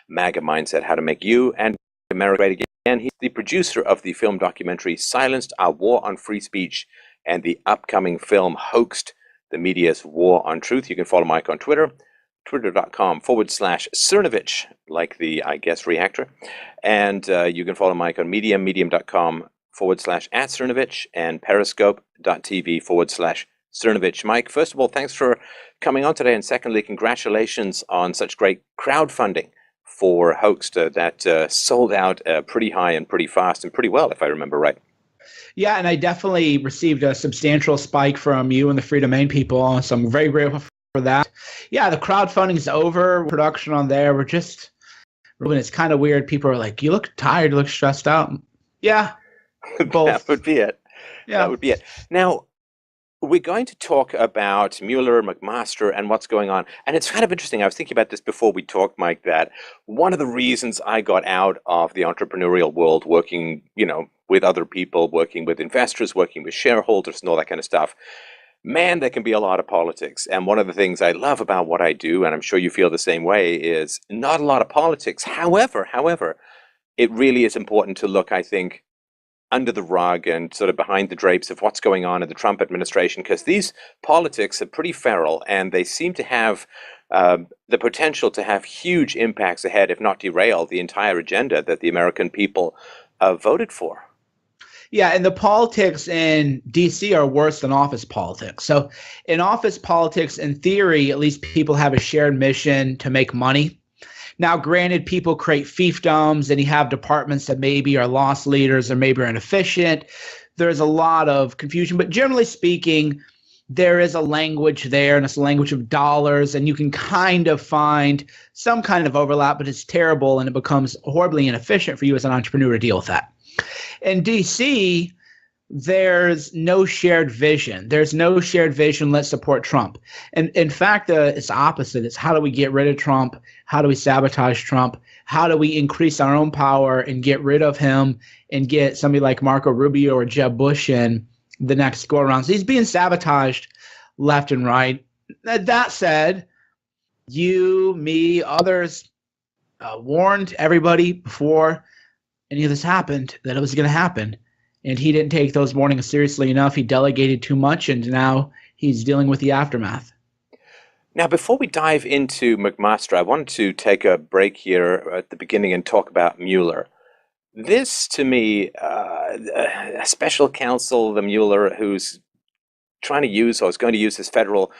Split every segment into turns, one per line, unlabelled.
MAGA Mindset, How to Make You and America Great Again. He's the producer of the film documentary Silenced, Our War on Free Speech, and the upcoming film Hoaxed, the Media's War on Truth. You can follow Mike on Twitter, twitter.com/Cernovich, like the, I guess, reactor. And you can follow Mike on Medium, medium.com/@Cernovich, and periscope.tv/Cernovich. Mike, first of all, thanks for coming on today. And secondly, congratulations on such great crowdfunding for Hoaxed that sold out pretty high and pretty fast and pretty well, if I remember right.
Yeah, and I definitely received a substantial spike from you and the Free Domain people, so I'm very grateful for that. Yeah, the crowdfunding is over. Production on there. We're just, it's kind of weird. People are like, you look tired, you look stressed out. Yeah, both.
That would be it. Yeah. That would be it. Now, we're going to talk about Mueller, McMaster, and what's going on. And it's kind of interesting. I was thinking about this before we talked, Mike, that one of the reasons I got out of the entrepreneurial world, working, with other people, working with investors, working with shareholders and all that kind of stuff, man, there can be a lot of politics. And one of the things I love about what I do, and I'm sure you feel the same way, is not a lot of politics. However, it really is important to look, I think, under the rug and sort of behind the drapes of what's going on in the Trump administration, because these politics are pretty feral and they seem to have the potential to have huge impacts ahead, if not derail the entire agenda that the American people voted for.
Yeah, and the politics in D.C. are worse than office politics. So in office politics, in theory, at least people have a shared mission to make money. Now, granted, people create fiefdoms and you have departments that maybe are loss leaders or maybe are inefficient. There's a lot of confusion, but generally speaking, there is a language there, and it's a language of dollars, and you can kind of find some kind of overlap, but it's terrible and it becomes horribly inefficient for you as an entrepreneur to deal with that. In D.C., there's no shared vision. There's no shared vision, let's support Trump. And in fact, it's opposite. It's how do we get rid of Trump? How do we sabotage Trump? How do we increase our own power and get rid of him and get somebody like Marco Rubio or Jeb Bush in the next go-around? So he's being sabotaged left and right. That said, you, me, others warned everybody before any of this happened that it was going to happen. And he didn't take those warnings seriously enough. He delegated too much, and now he's dealing with the aftermath.
Now, before we dive into McMaster, I wanted to take a break here at the beginning and talk about Mueller. This, to me, a special counsel, the Mueller, who's trying to use or is going to use his federal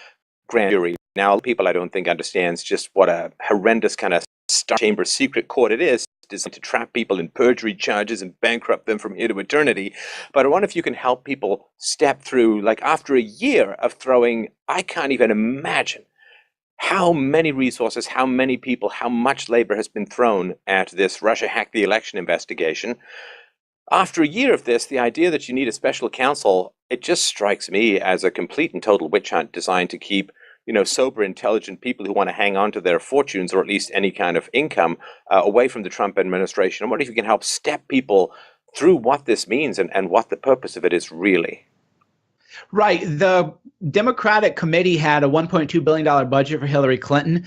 grand jury. Now, people I don't think understands just what a horrendous kind of star chamber secret court it is, designed to trap people in perjury charges and bankrupt them from here to eternity. But I wonder if you can help people step through, like after a year of throwing, I can't even imagine how many resources, how many people, how much labor has been thrown at this Russia hacked the election investigation. After a year of this, the idea that you need a special counsel, it just strikes me as a complete and total witch hunt designed to keep sober, intelligent people who want to hang on to their fortunes or at least any kind of income away from the Trump administration. I wonder if you can help step people through what this means and what the purpose of it is really.
Right. The Democratic committee had a $1.2 billion budget for Hillary Clinton.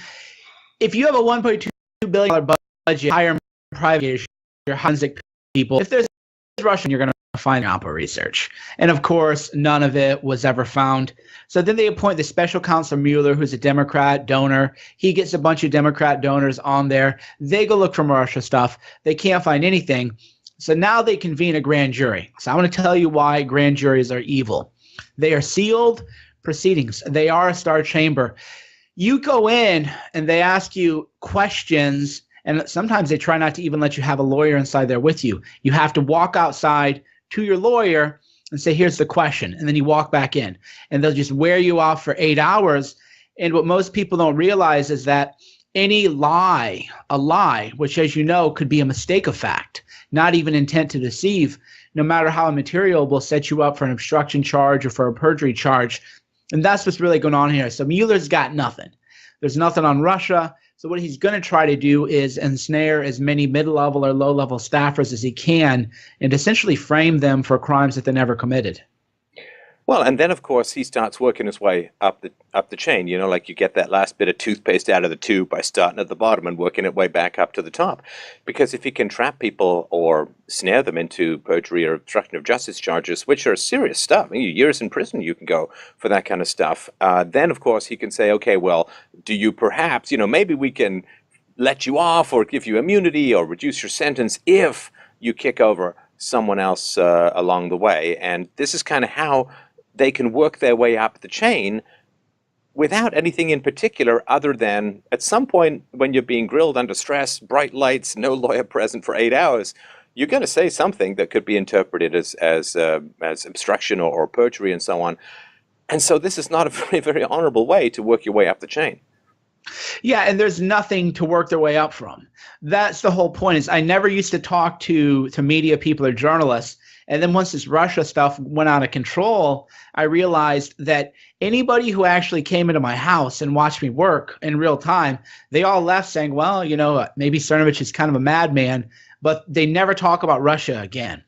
If you have a $1.2 billion budget, hire private your forensic people. If there's Russian, you're going to find Alpha research. And of course, none of it was ever found. So then they appoint the special counsel Mueller, who's a Democrat donor. He gets a bunch of Democrat donors on there. They go look for Russia stuff. They can't find anything. So now they convene a grand jury. So I want to tell you why grand juries are evil. They are sealed proceedings. They are a star chamber. You go in and they ask you questions, and sometimes they try not to even let you have a lawyer inside there with you. You have to walk outside to your lawyer and say, here's the question. And then you walk back in, and they'll just wear you off for 8 hours. And what most people don't realize is that any lie, a lie, which as you know could be a mistake of fact, not even intent to deceive, no matter how immaterial, will set you up for an obstruction charge or for a perjury charge. And that's what's really going on here. So Mueller's got nothing. There's nothing on Russia. So what he's going to try to do is ensnare as many mid-level or low-level staffers as he can and essentially frame them for crimes that they never committed.
Well, and then of course he starts working his way up the chain. You know, like you get that last bit of toothpaste out of the tube by starting at the bottom and working it way back up to the top. Because if he can trap people or snare them into perjury or obstruction of justice charges, which are serious stuff, I mean, years in prison you can go for that kind of stuff. Then of course he can say, okay, well, do you perhaps, maybe we can let you off or give you immunity or reduce your sentence if you kick over someone else along the way. And this is kind of how they can work their way up the chain without anything in particular other than at some point when you're being grilled under stress, bright lights, no lawyer present for 8 hours, you're going to say something that could be interpreted as obstruction or perjury and so on. And so this is not a very, very honorable way to work your way up the chain.
Yeah, and there's nothing to work their way up from. That's the whole point. Is I never used to talk to media people or journalists, and then once this Russia stuff went out of control, I realized that anybody who actually came into my house and watched me work in real time, they all left saying, well, maybe Cernovich is kind of a madman, but they never talk about Russia again.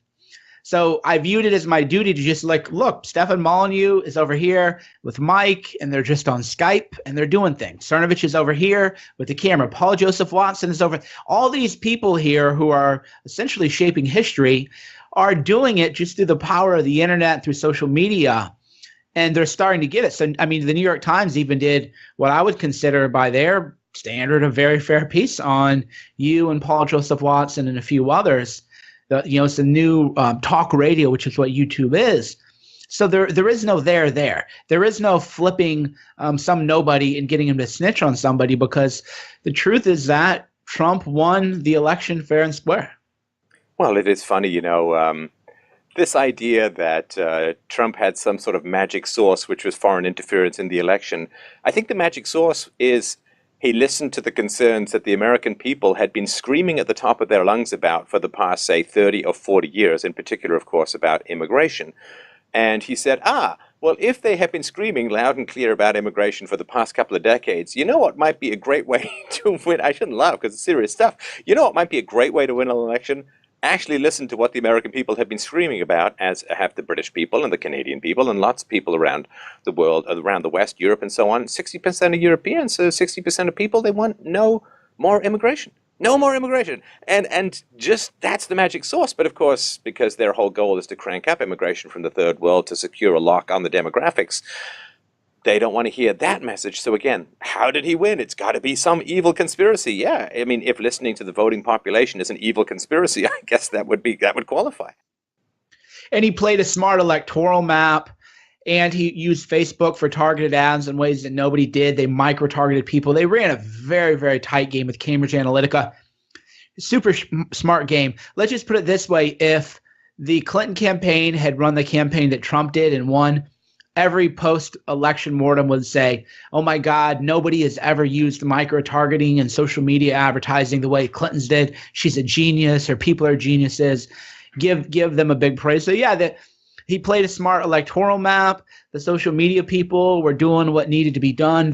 So I viewed it as my duty to just look, Stefan Molyneux is over here with Mike, and they're just on Skype, and they're doing things. Cernovich is over here with the camera. Paul Joseph Watson is over. All these people here who are essentially shaping history are doing it just through the power of the internet, through social media, and they're starting to get it. So, I mean, the New York Times even did what I would consider by their standard a very fair piece on you and Paul Joseph Watson and a few others. It's a new talk radio, which is what YouTube is. So there is no there. There is no flipping some nobody and getting him to snitch on somebody, because the truth is that Trump won the election fair and square.
Well, it is funny, this idea that Trump had some sort of magic source, which was foreign interference in the election. I think the magic source is he listened to the concerns that the American people had been screaming at the top of their lungs about for the past, say, 30 or 40 years, in particular, of course, about immigration. And he said, well, if they have been screaming loud and clear about immigration for the past couple of decades, you know what might be a great way to win? I shouldn't laugh because it's serious stuff. You know what might be a great way to win an election? Actually listen to what the American people have been screaming about, as have the British people and the Canadian people and lots of people around the world, around the West, Europe, and so on. 60% of Europeans, so 60% of people, they want no more immigration. No more immigration. And just that's the magic sauce. But of course, because their whole goal is to crank up immigration from the third world to secure a lock on the demographics, they don't want to hear that message. So again, how did he win? It's got to be some evil conspiracy. Yeah, I mean, if listening to the voting population is an evil conspiracy, I guess that would qualify.
And he played a smart electoral map, and he used Facebook for targeted ads in ways that nobody did. They micro-targeted people. They ran a very, very tight game with Cambridge Analytica. Super smart game. Let's just put it this way. If the Clinton campaign had run the campaign that Trump did and won, every post-election mortem would say, oh my God, nobody has ever used micro-targeting and social media advertising the way Clinton's did. She's a genius. Her people are geniuses. Give them a big praise. So yeah, he played a smart electoral map. The social media people were doing what needed to be done.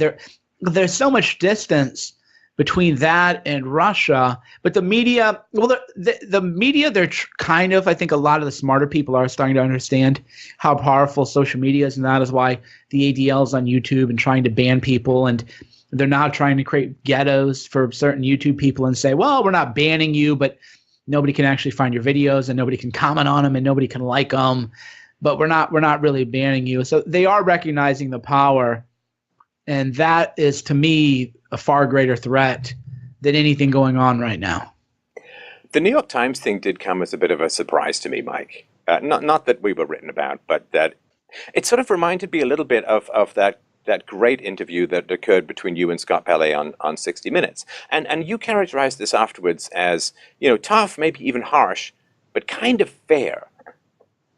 There's so much distance between that and Russia. But the media, well, the media, they're kind of, I think a lot of the smarter people are starting to understand how powerful social media is, and that is why the ADL's on YouTube and trying to ban people, and they're now trying to create ghettos for certain YouTube people and say, well, we're not banning you, but nobody can actually find your videos and nobody can comment on them and nobody can like them, but we're not really banning you. So they are recognizing the power, and that is, to me, a far greater threat than anything going on right now.
The New York Times thing did come as a bit of a surprise to me, Mike. Not that we were written about, but that it sort of reminded me a little bit of that great interview that occurred between you and Scott Pelley on 60 Minutes. And you characterized this afterwards as, tough, maybe even harsh, but kind of fair.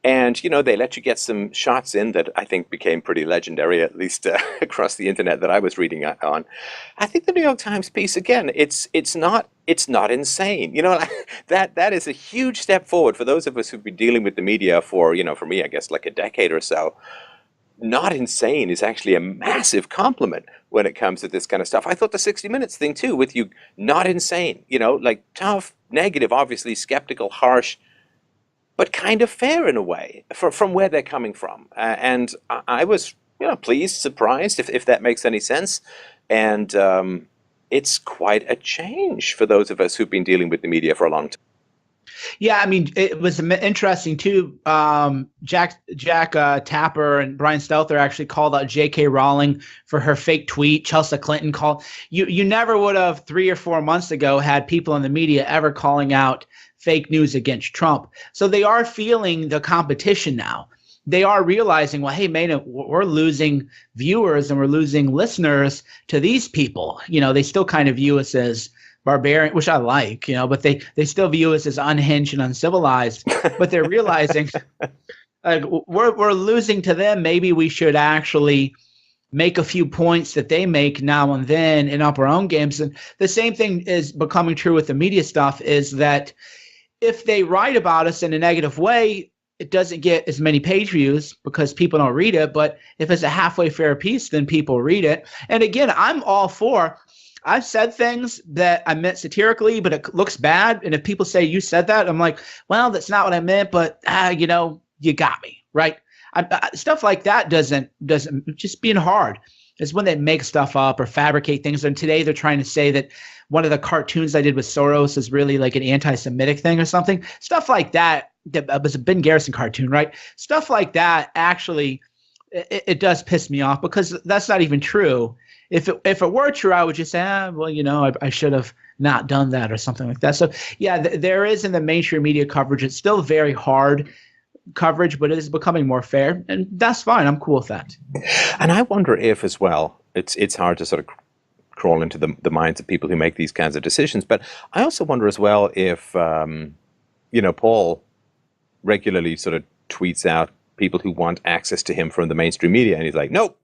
And, they let you get some shots in that I think became pretty legendary, at least across the internet that I was reading on. I think the New York Times piece, again, it's not insane. That is a huge step forward for those of us who've been dealing with the media for, for me, I guess, like a decade or so. Not insane is actually a massive compliment when it comes to this kind of stuff. I thought the 60 Minutes thing, too, with you, not insane, like tough, negative, obviously, skeptical, harsh, but kind of fair in a way from where they're coming from. And I was, pleased, surprised, if that makes any sense. And it's quite a change for those of us who've been dealing with the media for a long time.
Yeah, I mean, it was interesting too. Jack Tapper and Brian Stelter actually called out J.K. Rowling for her fake tweet. Chelsea Clinton called. You never would have 3 or 4 months ago had people in the media ever calling out fake news against Trump. So they are feeling the competition now. They are realizing, well, hey, man, we're losing viewers and we're losing listeners to these people. They still kind of view us as barbarian, which I like, but they still view us as unhinged and uncivilized. But they're realizing like we're losing to them. Maybe we should actually make a few points that they make now and then and up our own games. And the same thing is becoming true with the media stuff, is that if they write about us in a negative way, it doesn't get as many page views because people don't read it. But if it's a halfway fair piece, then people read it. And again, I'm all for. I've said things that I meant satirically, but it looks bad. And if people say you said that, I'm like, well, that's not what I meant, but you got me, right? Stuff like that doesn't just being hard. It's when they make stuff up or fabricate things. And today they're trying to say that one of the cartoons I did with Soros is really like an anti-Semitic thing or something. Stuff like that. That was a Ben Garrison cartoon, right? Stuff like that actually, it does piss me off because that's not even true. If it were true, I would just say, I should have not done that or something like that. So, yeah, there is in the mainstream media coverage. It's still very hard coverage, but it is becoming more fair, and that's fine. I'm cool with that.
And I wonder if, as well, it's hard to sort of crawl into the minds of people who make these kinds of decisions. But I also wonder as well if, Paul regularly sort of tweets out people who want access to him from the mainstream media, and he's like, nope.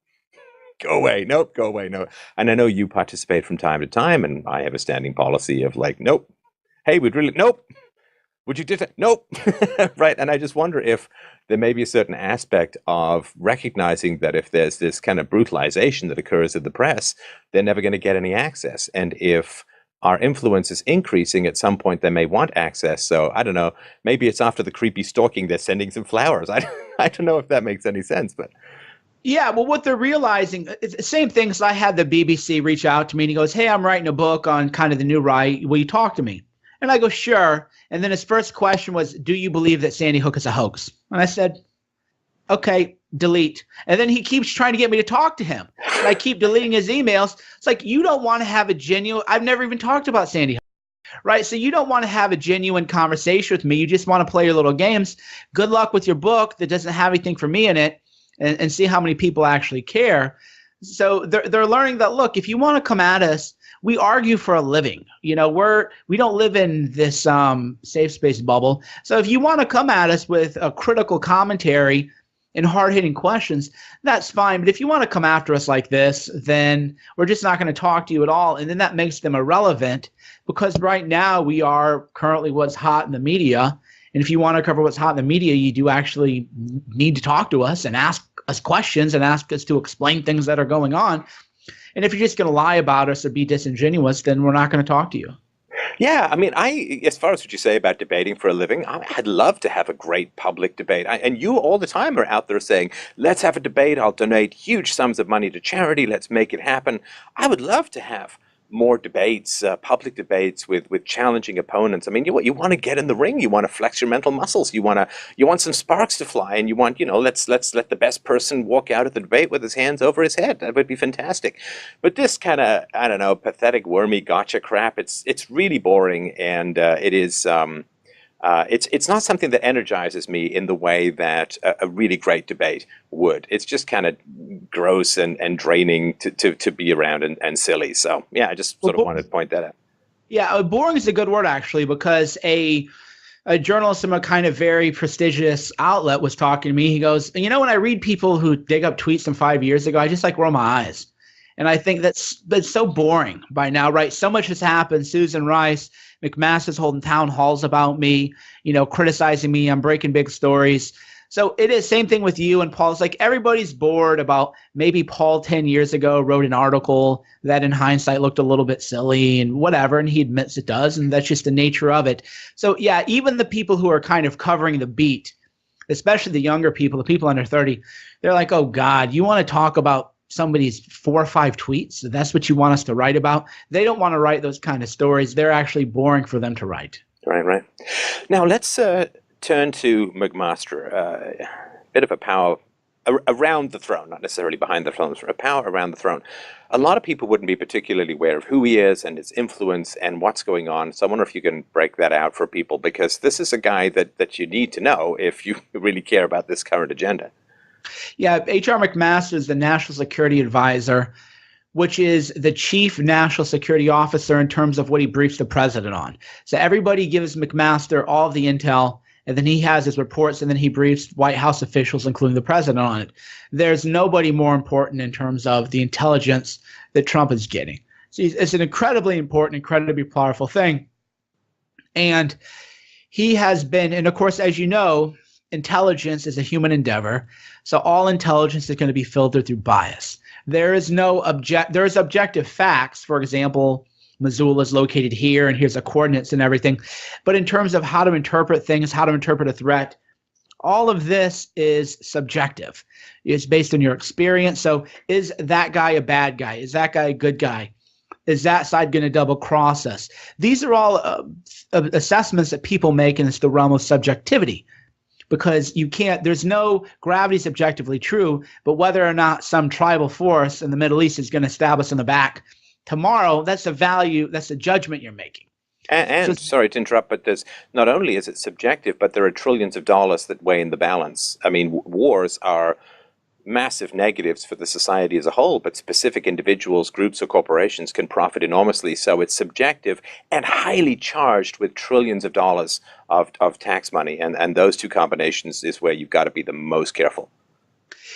Go away. Nope. Go away. No. And I know you participate from time to time, and I have a standing policy of like, nope. Hey, nope. Would you do that? Nope. Right. And I just wonder if there may be a certain aspect of recognizing that if there's this kind of brutalization that occurs in the press, they're never going to get any access. And if our influence is increasing, at some point they may want access. So I don't know. Maybe it's after the creepy stalking, they're sending some flowers. I don't know if that makes any sense, but.
Yeah, well, what they're realizing, it's the same thing as I had the BBC reach out to me and he goes, hey, I'm writing a book on kind of the new right. Will you talk to me? And I go, sure. And then his first question was, do you believe that Sandy Hook is a hoax? And I said, okay, delete. And then he keeps trying to get me to talk to him. And I keep deleting his emails. It's like, you don't want to have a genuine, I've never even talked about Sandy Hook. Right. So you don't want to have a genuine conversation with me. You just want to play your little games. Good luck with your book that doesn't have anything for me in it. And see how many people actually care. So they're learning that, look, if you want to come at us, we argue for a living. We don't live in this safe space bubble. So if you want to come at us with a critical commentary and hard-hitting questions, that's fine. But if you want to come after us like this, then we're just not going to talk to you at all. And then that makes them irrelevant because right now we are currently what's hot in the media. And if you want to cover what's hot in the media, you do actually need to talk to us and ask us questions and ask us to explain things that are going on. And if you're just going to lie about us or be disingenuous, then we're not going to talk to you.
Yeah, I mean, as far as what you say about debating for a living, I'd love to have a great public debate. And you all the time are out there saying, let's have a debate. I'll donate huge sums of money to charity. Let's make it happen. I would love to have more debates, public debates with challenging opponents. I mean, you want to get in the ring. You want to flex your mental muscles. You want some sparks to fly, and you want, let's let the best person walk out of the debate with his hands over his head. That would be fantastic. But this kind of, I don't know, pathetic, wormy gotcha crap, it's really boring, and it is. It's not something that energizes me in the way that a really great debate would. It's just kind of gross and draining to be around and silly. So, yeah, I just sort of wanted to point that out.
Yeah, boring is a good word, actually, because a journalist from a kind of very prestigious outlet was talking to me. He goes, when I read people who dig up tweets from 5 years ago, I just roll my eyes. And I think that's so boring by now, right? So much has happened. Susan Rice, McMaster's holding town halls about me, criticizing me. I'm breaking big stories. So it is same thing with you and Paul. It's like everybody's bored about maybe Paul 10 years ago wrote an article that in hindsight looked a little bit silly and whatever, and he admits it does, and that's just the nature of it. So yeah, even the people who are kind of covering the beat, especially the younger people, the people under 30, they're like, oh God, you want to talk about somebody's 4 or 5 tweets? That's what you want us to write about? They don't want to write those kind of stories. They're actually boring for them to write.
Right. Now let's turn to McMaster, a bit of a power around the throne, not necessarily behind the throne, a power around the throne. A lot of people wouldn't be particularly aware of who he is and his influence and what's going on. So I wonder if you can break that out for people, because this is a guy that you need to know if you really care about this current agenda.
Yeah, H.R. McMaster is the National Security Advisor, which is the chief national security officer in terms of what he briefs the president on. So everybody gives McMaster all of the intel, and then he has his reports, and then he briefs White House officials, including the president, on it. There's nobody more important in terms of the intelligence that Trump is getting. So it's an incredibly important, incredibly powerful thing. And he has been, and of course, as you know, intelligence is a human endeavor. So all intelligence is going to be filtered through bias. There is objective facts. For example, Missoula is located here, and here's the coordinates and everything. But in terms of how to interpret things, how to interpret a threat, all of this is subjective. It's based on your experience. So is that guy a bad guy? Is that guy a good guy? Is that side going to double cross us? These are all assessments that people make, and it's the realm of subjectivity. Because you can't, there's no gravity is objectively true, but whether or not some tribal force in the Middle East is going to stab us in the back tomorrow, that's a value, that's a judgment you're making.
And sorry to interrupt, but there's not only is it subjective, but there are trillions of dollars that weigh in the balance. I mean, wars are massive negatives for the society as a whole, but specific individuals, groups, or corporations can profit enormously. So it's subjective and highly charged with trillions of dollars of tax money. And those two combinations is where you've got to be the most careful.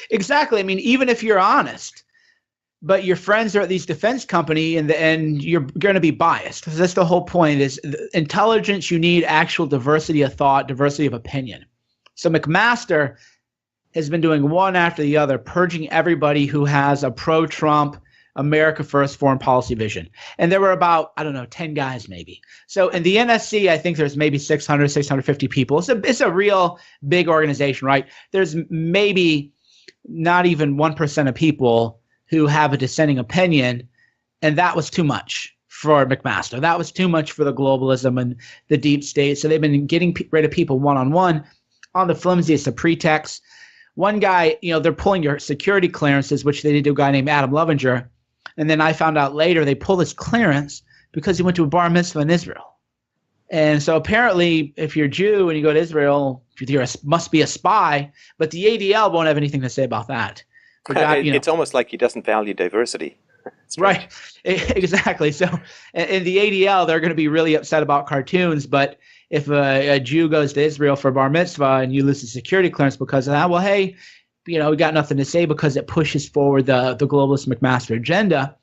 Exactly. I mean, even if you're honest, but your friends are at these defense company and you're going to be biased. Because that's the whole point is intelligence, you need actual diversity of thought, diversity of opinion. So McMaster has been doing one after the other, purging everybody who has a pro-Trump, America First foreign policy vision. And there were about, 10 guys maybe. So in the NSC, I think there's maybe 600, 650 people. It's a real big organization, right? There's maybe not even 1% of people who have a dissenting opinion, and that was too much for McMaster. That was too much for the globalism and the deep state. So they've been getting rid of people one-on-one on the flimsiest of pretexts. One guy, they're pulling your security clearances, which they did to a guy named Adam Lovinger. And then I found out later they pulled his clearance because he went to a bar mitzvah in Israel. And so apparently, if you're Jew and you go to Israel, you must be a spy. But the ADL won't have anything to say about that.
It's almost like he doesn't value diversity.
Right. Exactly. So in the ADL, they're going to be really upset about cartoons. But if a Jew goes to Israel for bar mitzvah and you lose the security clearance because of that, well, hey, we got nothing to say because it pushes forward the globalist McMaster agenda.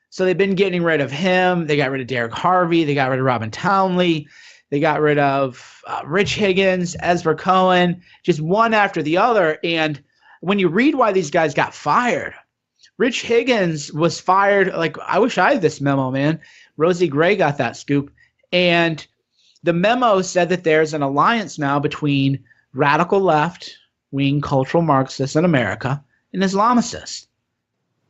So they've been getting rid of him. They got rid of Derek Harvey. They got rid of Robin Townley. They got rid of Rich Higgins, Ezra Cohen, just one after the other. And when you read why these guys got fired, Rich Higgins was fired. Like, I wish I had this memo, man. Rosie Gray got that scoop. And the memo said that there's an alliance now between radical left-wing cultural Marxists in America and Islamicists.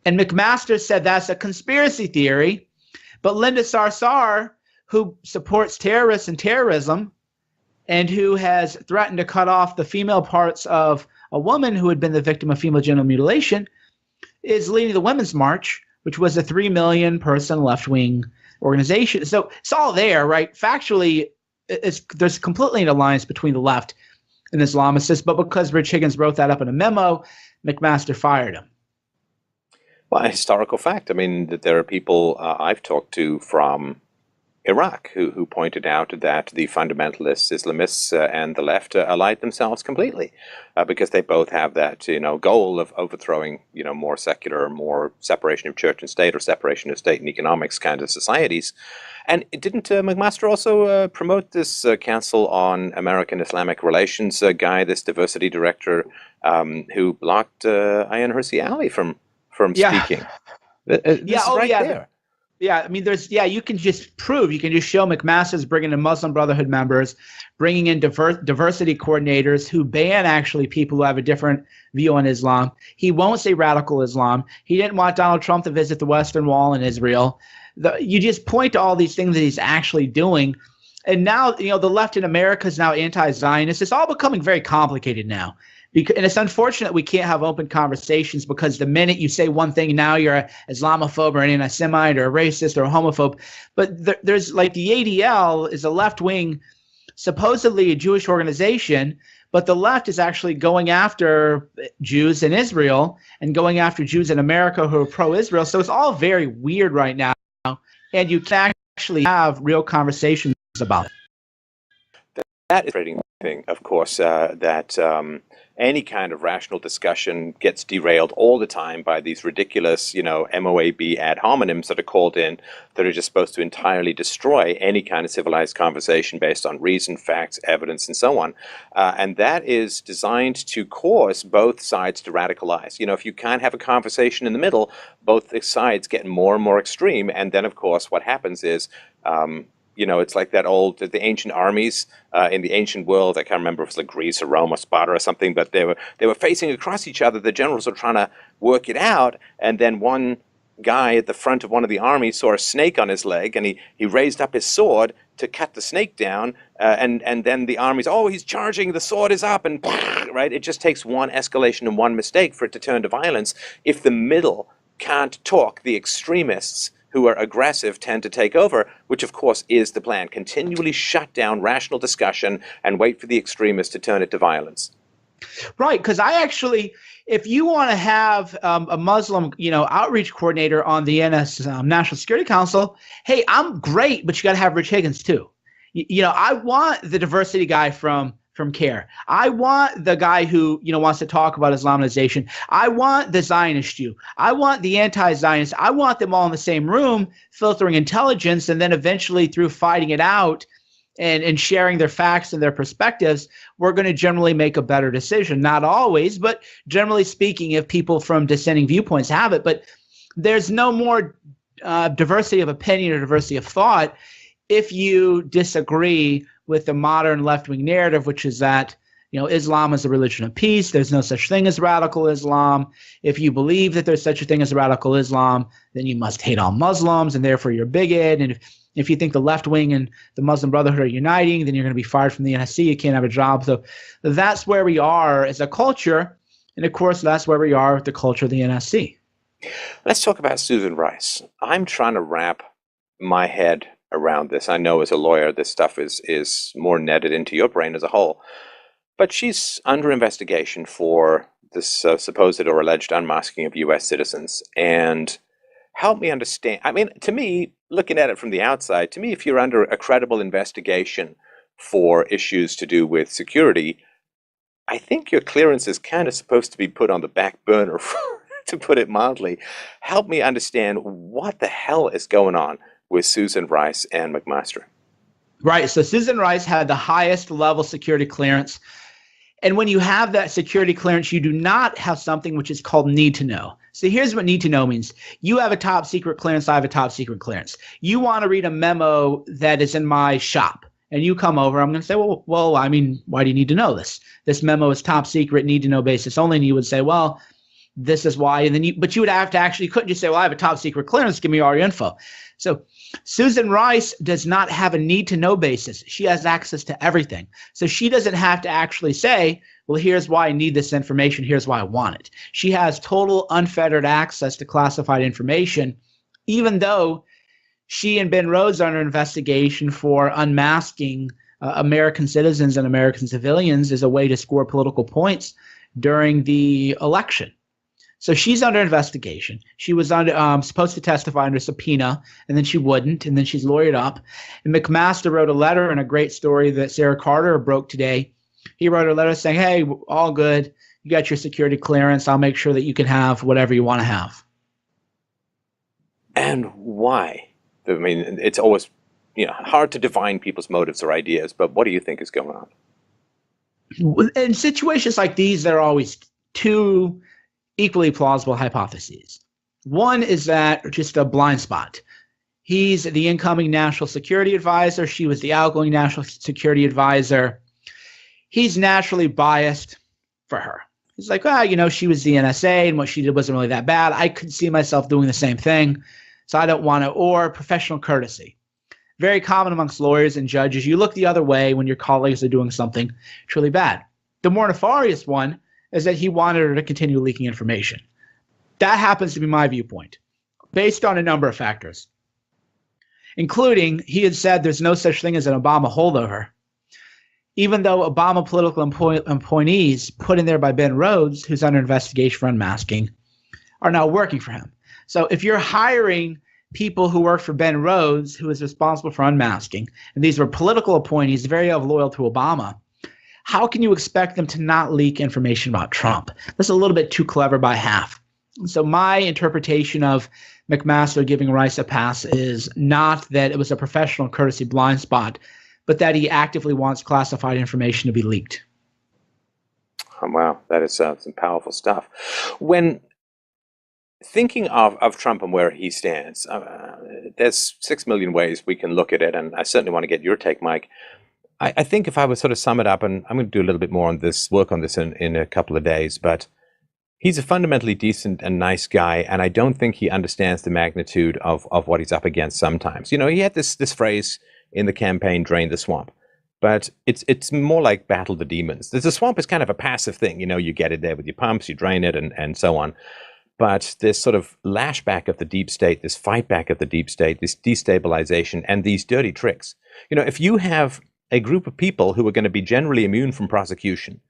And McMaster said that's a conspiracy theory. But Linda Sarsour, who supports terrorists and terrorism and who has threatened to cut off the female parts of a woman who had been the victim of female genital mutilation, is leading the Women's March, which was a 3 million person left-wing organization. So it's all there, right? Factually, there's completely an alliance between the left and Islamicists, but because Rich Higgins wrote that up in a memo, McMaster fired him.
Well, a historical fact. I mean, that there are people I've talked to from Iraq, who pointed out that the fundamentalists, Islamists, and the left allied themselves completely because they both have that goal of overthrowing more secular, more separation of church and state, or separation of state and economics kind of societies. And didn't McMaster also promote this Council on American Islamic Relations guy, this diversity director, who blocked Ayaan Hirsi Ali from speaking? This is right there.
Yeah, I mean, you can just show McMaster's bringing in Muslim Brotherhood members, bringing in diversity coordinators who ban actually people who have a different view on Islam. He won't say radical Islam. He didn't want Donald Trump to visit the Western Wall in Israel. You just point to all these things that he's actually doing. And now, the left in America is now anti-Zionist. It's all becoming very complicated now. And it's unfortunate we can't have open conversations, because the minute you say one thing, now you're an Islamophobe or an anti-Semite or a racist or a homophobe. But there's like the ADL is a left-wing, supposedly a Jewish organization, but the left is actually going after Jews in Israel and going after Jews in America who are pro-Israel. So it's all very weird right now, and you can actually have real conversations about it.
That is a frustrating thing, of course, that any kind of rational discussion gets derailed all the time by these ridiculous, MOAB ad hominems that are called in, that are just supposed to entirely destroy any kind of civilized conversation based on reason, facts, evidence, and so on. And that is designed to cause both sides to radicalize. If you can't have a conversation in the middle, both sides get more and more extreme. And then, of course, what happens is, it's like the ancient armies in the ancient world. I can't remember if it was like Greece or Rome or Sparta or something, but they were facing across each other. The generals were trying to work it out, and then one guy at the front of one of the armies saw a snake on his leg, and he raised up his sword to cut the snake down, and then the armies, he's charging, the sword is up, and right? It just takes one escalation and one mistake for it to turn to violence. If the middle can't talk, the extremists who are aggressive tend to take over, which of course is the plan. Continually shut down rational discussion and wait for the extremists to turn it to violence.
Right, because if you want to have a Muslim, outreach coordinator on the National Security Council, hey, I'm great, but you got to have Rich Higgins too. I want the diversity guy from CARE. I want the guy who, wants to talk about Islamization. I want the Zionist Jew. I want the anti-Zionist. I want them all in the same room, filtering intelligence, and then eventually through fighting it out and sharing their facts and their perspectives, we're going to generally make a better decision. Not always, but generally speaking, if people from dissenting viewpoints have it. But there's no more diversity of opinion or diversity of thought if you disagree with the modern left-wing narrative, which is that Islam is a religion of peace. There's no such thing as radical Islam. If you believe that there's such a thing as radical Islam, then you must hate all Muslims, and therefore you're bigot. And if you think the left wing and the Muslim Brotherhood are uniting, then you're going to be fired from the NSC. You can't have a job. So that's where we are as a culture, and of course that's where we are with the culture of the NSC.
Let's talk about Susan Rice. I'm trying to wrap my head around this. I know as a lawyer this stuff is more netted into your brain as a whole, but she's under investigation for this supposed or alleged unmasking of U.S. citizens. And help me understand, I mean, to me, looking at it from the outside, to me, if you're under a credible investigation for issues to do with security, I think your clearance is kind of supposed to be put on the back burner, to put it mildly. Help me understand what the hell is going on with Susan Rice and McMaster.
Right. So Susan Rice had the highest level security clearance. And when you have that security clearance, you do not have something which is called need to know. So here's what need to know means. You have a top secret clearance. I have a top secret clearance. You want to read a memo that is in my shop, and you come over. I'm going to say, well, I mean, why do you need to know this? This memo is top secret, need to know basis only. And you would say, well, this is why. And then but you would have to actually, you couldn't just say, well, I have a top secret clearance. Give me all your info. So Susan Rice does not have a need to know basis. She has access to everything. So she doesn't have to actually say, well, here's why I need this information. Here's why I want it. She has total unfettered access to classified information, even though she and Ben Rhodes are under investigation for unmasking American citizens and American civilians as a way to score political points during the election. So she's under investigation. She was supposed to testify under subpoena, and then she wouldn't, and then she's lawyered up. And McMaster wrote a letter, and a great story that Sarah Carter broke today. He wrote a letter saying, hey, all good. You got your security clearance. I'll make sure that you can have whatever you want to have.
And why? I mean, it's always hard to divine people's motives or ideas, but what do you think is going on?
In situations like these, there are always two equally plausible hypotheses. One is that just a blind spot. He's the incoming national security advisor. She was the outgoing national security advisor. He's naturally biased for her. He's like, she was the NSA and what she did wasn't really that bad. I could see myself doing the same thing, so I don't want to. Or professional courtesy. Very common amongst lawyers and judges. You look the other way when your colleagues are doing something truly bad. The more nefarious one is that he wanted her to continue leaking information. That happens to be my viewpoint, based on a number of factors, including he had said there's no such thing as an Obama holdover, even though Obama political appointees put in there by Ben Rhodes, who's under investigation for unmasking, are now working for him. So if you're hiring people who work for Ben Rhodes, who is responsible for unmasking, and these were political appointees very loyal to Obama, how can you expect them to not leak information about Trump? That's a little bit too clever by half. So my interpretation of McMaster giving Rice a pass is not that it was a professional courtesy blind spot, but that he actively wants classified information to be leaked.
Oh, wow, that is some powerful stuff. When thinking of Trump and where he stands, there's 6 million ways we can look at it, and I certainly want to get your take, Mike. I think if I would sort of sum it up, and I'm going to do a little bit more on this, work on this in a couple of days, but he's a fundamentally decent and nice guy, and I don't think he understands the magnitude of what he's up against sometimes. He had this phrase in the campaign, drain the swamp, but it's more like battle the demons. The swamp is kind of a passive thing. You get it there with your pumps, you drain it, and so on. But this sort of lashback of the deep state, this fight back of the deep state, this destabilization, and these dirty tricks. If you have a group of people who are going to be generally immune from prosecution,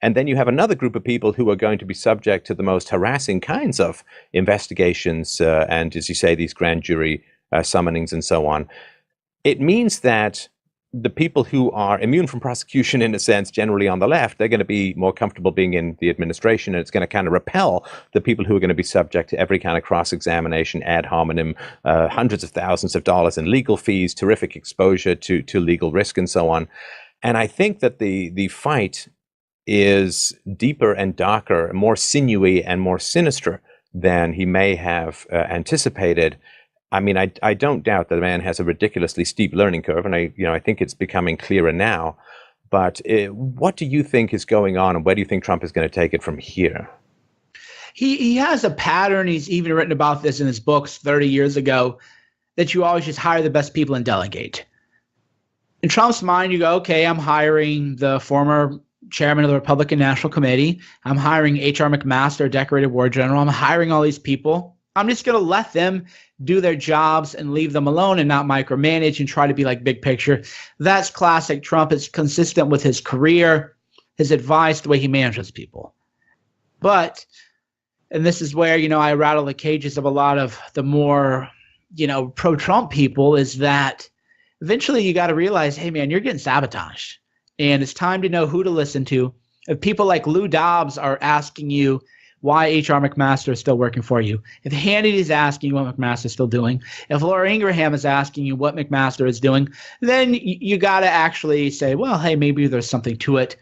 and then you have another group of people who are going to be subject to the most harassing kinds of investigations and, as you say, these grand jury summonings and so on, it means that the people who are immune from prosecution, in a sense, generally on the left, they're going to be more comfortable being in the administration, and it's going to kind of repel the people who are going to be subject to every kind of cross-examination, ad hominem, hundreds of thousands of dollars in legal fees, terrific exposure to legal risk, and so on. And I think that the fight is deeper and darker, more sinewy and more sinister than he may have anticipated. I mean, I don't doubt that the man has a ridiculously steep learning curve, and I think it's becoming clearer now. But what do you think is going on, and where do you think Trump is going to take it from here?
He has a pattern. He's even written about this in his books 30 years ago, that you always just hire the best people and delegate. In Trump's mind, you go, okay, I'm hiring the former chairman of the Republican National Committee. I'm hiring H.R. McMaster, decorated war general. I'm hiring all these people. I'm just going to let them do their jobs and leave them alone and not micromanage and try to be like big picture. That's classic Trump. It's consistent with his career, his advice, the way he manages people. But, and this is where, I rattle the cages of a lot of the more, pro-Trump people, is that eventually you got to realize, hey, man, you're getting sabotaged. And it's time to know who to listen to. If people like Lou Dobbs are asking you why H.R. McMaster is still working for you, if Hannity is asking you what McMaster is still doing, if Laura Ingraham is asking you what McMaster is doing, then you got to actually say, well, hey, maybe there's something to it.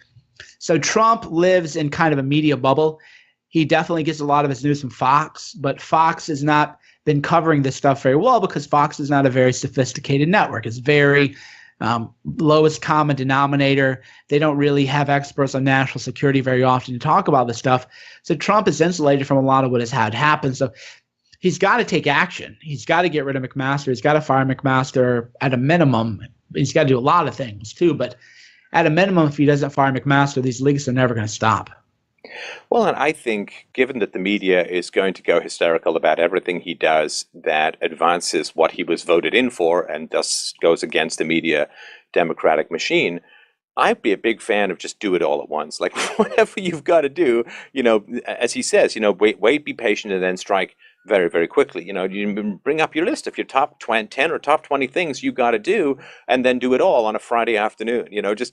So Trump lives in kind of a media bubble. He definitely gets a lot of his news from Fox, but Fox has not been covering this stuff very well because Fox is not a very sophisticated network. It's very lowest common denominator. They don't really have experts on national security very often to talk about this stuff. So Trump is insulated from a lot of what has had happen. So he's got to take action. He's got to get rid of McMaster. He's got to fire McMaster at a minimum. He's got to do a lot of things too, but at a minimum, if he doesn't fire McMaster, these leaks are never going to stop.
Well, and I think, given that the media is going to go hysterical about everything he does that advances what he was voted in for and thus goes against the media democratic machine, I'd be a big fan of just do it all at once. Like whatever you've got to do, as he says, wait, be patient, and then strike very, very quickly. You bring up your list of your top 10 or top 20 things you got to do, and then do it all on a Friday afternoon.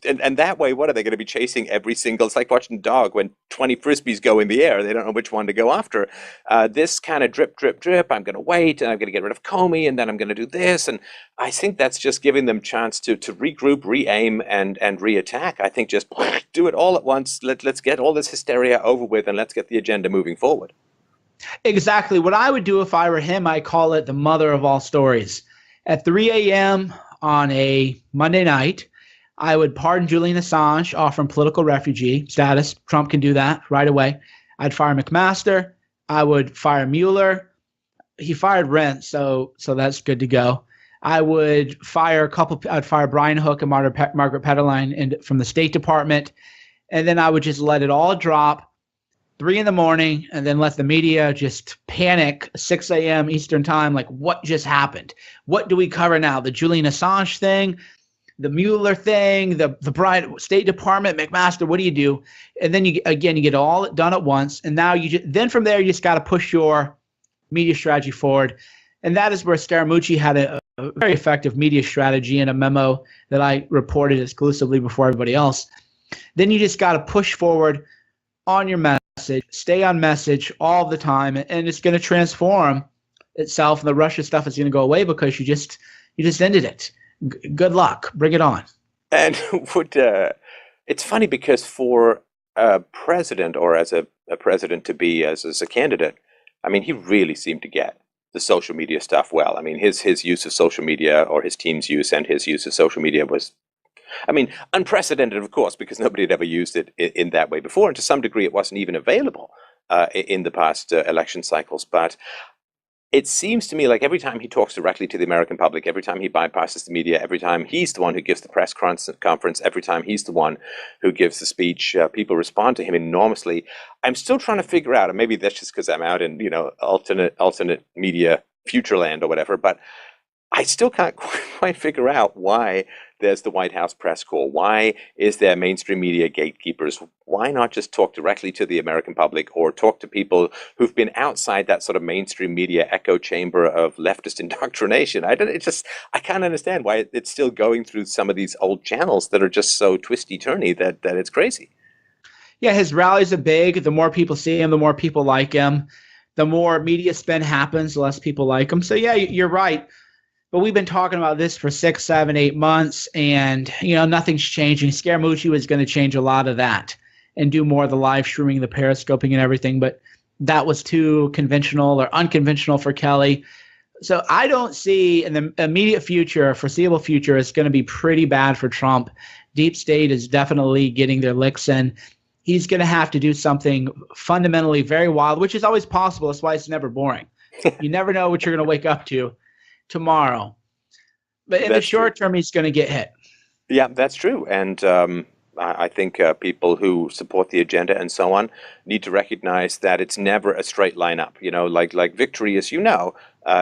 And that way, what are they going to be chasing every single? It's like watching a dog when 20 frisbees go in the air. They don't know which one to go after. This kind of drip, drip, drip. I'm going to wait, and I'm going to get rid of Comey, and then I'm going to do this, and I think that's just giving them chance to regroup, re-aim, and re-attack. I think just do it all at once. Let's get all this hysteria over with, and let's get the agenda moving forward.
Exactly. What I would do if I were him, I call it the mother of all stories. At 3 a.m. on a Monday night, I would pardon Julian Assange, offer him political refugee status. Trump can do that right away. I'd fire McMaster. I would fire Mueller. He fired Rent, so that's good to go. I would fire I'd fire Brian Hook and Margaret Petterline from the State Department, and then I would just let it all drop 3 in the morning, and then let the media just panic 6 a.m. Eastern time. Like, what just happened? What do we cover now? The Julian Assange thing, the Mueller thing, the State Department, McMaster. What do you do? And then you get all done at once. And now then from there, you just got to push your media strategy forward. And that is where Scaramucci had a very effective media strategy in a memo that I reported exclusively before everybody else. Then you just got to push forward on your message, stay on message all the time, and it's going to transform itself. And the Russia stuff is going to go away because you just ended it. Good luck. Bring it on.
And it's funny because for a president, or as a president to be as a candidate, I mean, he really seemed to get the social media stuff well. I mean, his use of social media, or his team's use and his use of social media, was, I mean, unprecedented, of course, because nobody had ever used it in that way before. And to some degree, it wasn't even available in the past election cycles. But it seems to me like every time he talks directly to the American public, every time he bypasses the media, every time he's the one who gives the press conference, every time he's the one who gives the speech, people respond to him enormously. I'm still trying to figure out, and maybe that's just because I'm out in, alternate media futureland or whatever, but I still can't quite figure out why there's the White House press corps. Why is there mainstream media gatekeepers? Why not just talk directly to the American public, or talk to people who've been outside that sort of mainstream media echo chamber of leftist indoctrination? I can't understand why it's still going through some of these old channels that are just so twisty-turny that it's crazy.
Yeah, his rallies are big. The more people see him, the more people like him. The more media spin happens, the less people like him. So yeah, you're right. But we've been talking about this for 6, 7, 8 months, and nothing's changing. Scaramucci was going to change a lot of that and do more of the live streaming, the periscoping, and everything. But that was too conventional or unconventional for Kelly. So I don't see in the immediate future, foreseeable future, it's going to be pretty bad for Trump. Deep State is definitely getting their licks in. He's going to have to do something fundamentally very wild, which is always possible. That's why it's never boring. You never know what you're going to wake up to tomorrow. But in the short term, he's going to get hit.
Yeah, that's true. And I think people who support the agenda and so on need to recognize that it's never a straight line up. Like victory, as you know,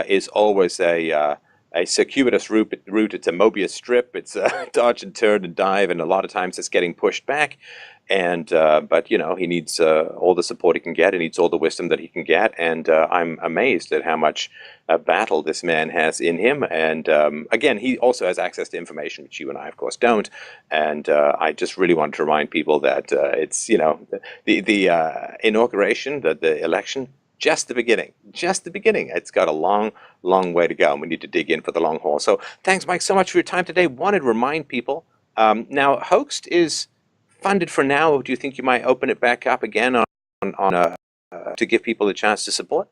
is always a circuitous route. It's a Mobius strip. It's a dodge and turn and dive, and a lot of times it's getting pushed back. And but he needs all the support he can get. He needs all the wisdom that he can get. And I'm amazed at how much battle this man has in him. And again, he also has access to information, which you and I, of course, don't. And I just really want to remind people that it's the inauguration, the election. Just the beginning. Just the beginning. It's got a long, long way to go, and we need to dig in for the long haul. So thanks, Mike, so much for your time today. Wanted to remind people. Now, Hoaxed is funded for now. Do you think you might open it back up again to give people a chance to support?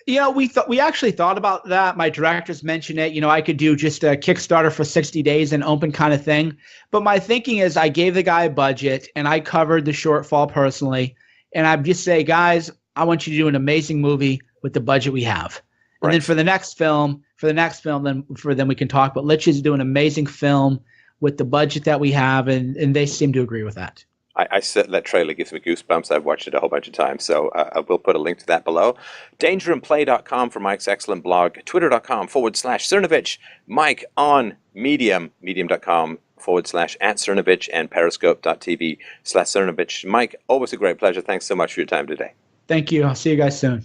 Yeah, we actually thought about that. My directors mentioned it. I could do just a Kickstarter for 60 days and open kind of thing. But my thinking is I gave the guy a budget, and I covered the shortfall personally. And I'd just say, guys, I want you to do an amazing movie with the budget we have. And then for the next film, then we can talk. But let's just do an amazing film with the budget that we have. And they seem to agree with that.
I said that trailer gives me goosebumps. I've watched it a whole bunch of times, so I will put a link to that below. Dangerandplay.com for Mike's excellent blog. Twitter.com/Cernovich. Mike on Medium, medium.com Facebook.com/@Cernovich and Periscope.tv/Cernovich. Mike, always a great pleasure. Thanks so much for your time today.
Thank you. I'll see you guys soon.